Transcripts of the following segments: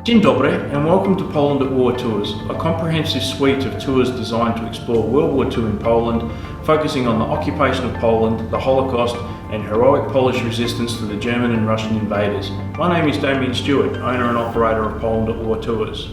Dzień dobry and welcome to Poland at War Tours, a comprehensive suite of tours designed to explore World War II in Poland, focusing on the occupation of Poland, the Holocaust and heroic Polish resistance to the German and Russian invaders. My name is Damien Stewart, owner and operator of Poland at War Tours.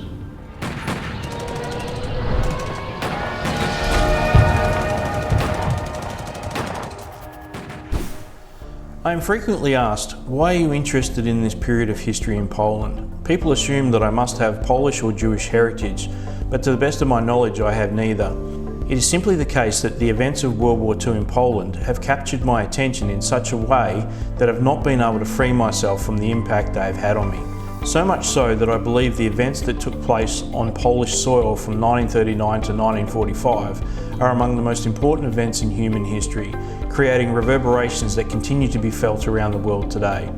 I am frequently asked, why are you interested in this period of history in Poland? People assume that I must have Polish or Jewish heritage, but to the best of my knowledge I have neither. It is simply the case that the events of World War II in Poland have captured my attention in such a way that I've not been able to free myself from the impact they have had on me. So much so that I believe the events that took place on Polish soil from 1939 to 1945 are among the most important events in human history, creating reverberations that continue to be felt around the world today.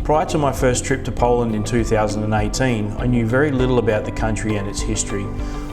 Prior to my first trip to Poland in 2018, I knew very little about the country and its history.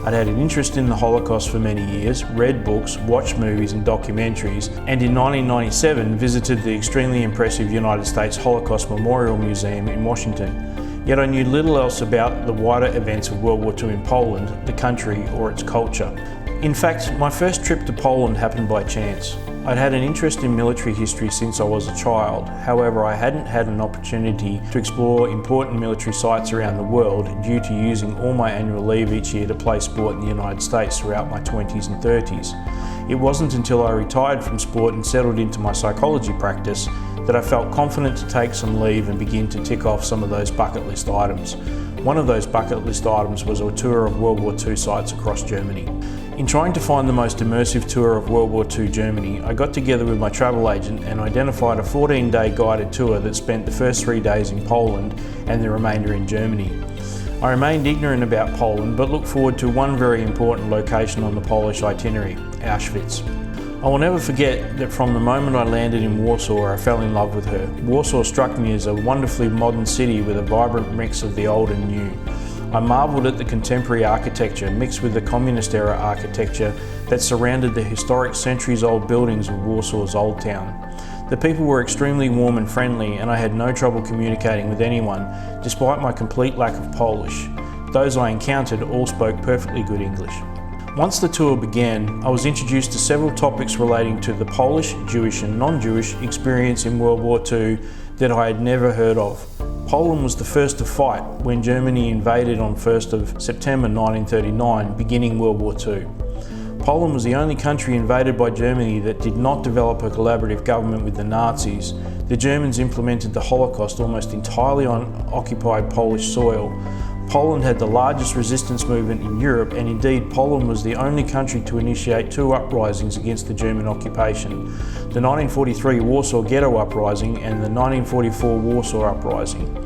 I'd had an interest in the Holocaust for many years, read books, watched movies and documentaries, and in 1997 visited the extremely impressive United States Holocaust Memorial Museum in Washington. Yet I knew little else about the wider events of World War II in Poland, the country or its culture. In fact, my first trip to Poland happened by chance. I'd had an interest in military history since I was a child. However, I hadn't had an opportunity to explore important military sites around the world due to using all my annual leave each year to play sport in the United States throughout my 20s and 30s. It wasn't until I retired from sport and settled into my psychology practice that I felt confident to take some leave and begin to tick off some of those bucket list items. One of those bucket list items was a tour of World War II sites across Germany. In trying to find the most immersive tour of World War II Germany, I got together with my travel agent and identified a 14-day guided tour that spent the first 3 days in Poland and the remainder in Germany. I remained ignorant about Poland but looked forward to one very important location on the Polish itinerary, Auschwitz. I will never forget that from the moment I landed in Warsaw, I fell in love with her. Warsaw struck me as a wonderfully modern city with a vibrant mix of the old and new. I marvelled at the contemporary architecture mixed with the communist-era architecture that surrounded the historic centuries-old buildings of Warsaw's Old Town. The people were extremely warm and friendly, and I had no trouble communicating with anyone, despite my complete lack of Polish. Those I encountered all spoke perfectly good English. Once the tour began, I was introduced to several topics relating to the Polish, Jewish and non-Jewish experience in World War II that I had never heard of. Poland was the first to fight when Germany invaded on 1st of September 1939, beginning World War II. Poland was the only country invaded by Germany that did not develop a collaborative government with the Nazis. The Germans implemented the Holocaust almost entirely on occupied Polish soil. Poland had the largest resistance movement in Europe, and indeed Poland was the only country to initiate 2 uprisings against the German occupation: the 1943 Warsaw Ghetto Uprising and the 1944 Warsaw Uprising.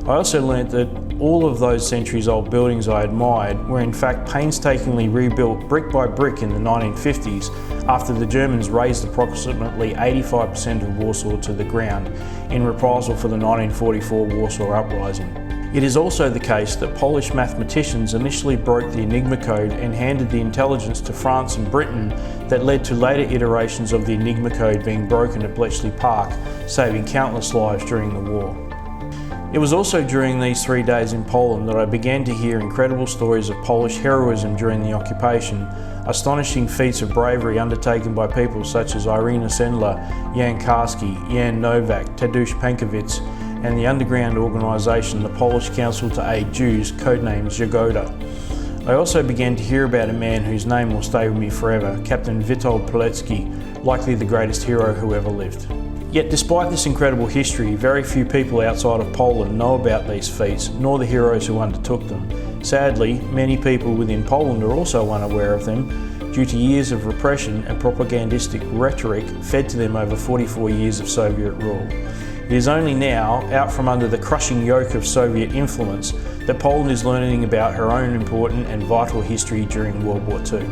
I also learnt that all of those centuries-old buildings I admired were in fact painstakingly rebuilt brick by brick in the 1950s after the Germans razed approximately 85% of Warsaw to the ground in reprisal for the 1944 Warsaw Uprising. It is also the case that Polish mathematicians initially broke the Enigma code and handed the intelligence to France and Britain that led to later iterations of the Enigma code being broken at Bletchley Park, saving countless lives during the war. It was also during these 3 days in Poland that I began to hear incredible stories of Polish heroism during the occupation, astonishing feats of bravery undertaken by people such as Irina Sendler, Jan Karski, Jan Nowak, Tadeusz Pankowicz, and the underground organisation, the Polish Council to Aid Jews, codenamed Jagoda. I also began to hear about a man whose name will stay with me forever, Captain Witold Pilecki, likely the greatest hero who ever lived. Yet despite this incredible history, very few people outside of Poland know about these feats, nor the heroes who undertook them. Sadly, many people within Poland are also unaware of them due to years of repression and propagandistic rhetoric fed to them over 44 years of Soviet rule. It is only now, out from under the crushing yoke of Soviet influence, that Poland is learning about her own important and vital history during World War II.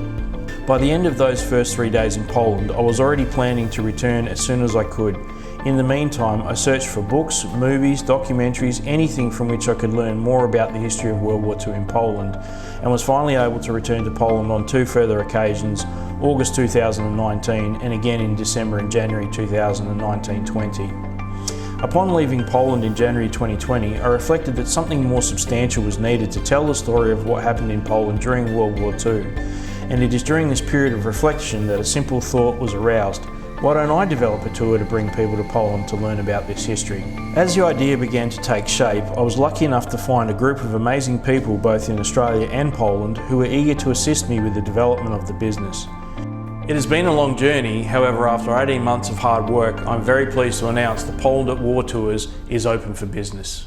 By the end of those first 3 days in Poland, I was already planning to return as soon as I could. In the meantime, I searched for books, movies, documentaries, anything from which I could learn more about the history of World War II in Poland, and was finally able to return to Poland on 2 further occasions, August 2019 and again in December and January 2019-20. Upon leaving Poland in January 2020, I reflected that something more substantial was needed to tell the story of what happened in Poland during World War II. And it is during this period of reflection that a simple thought was aroused. Why don't I develop a tour to bring people to Poland to learn about this history? As the idea began to take shape, I was lucky enough to find a group of amazing people both in Australia and Poland who were eager to assist me with the development of the business. It has been a long journey, however after 18 months of hard work, I'm very pleased to announce that Poland at War Tours is open for business.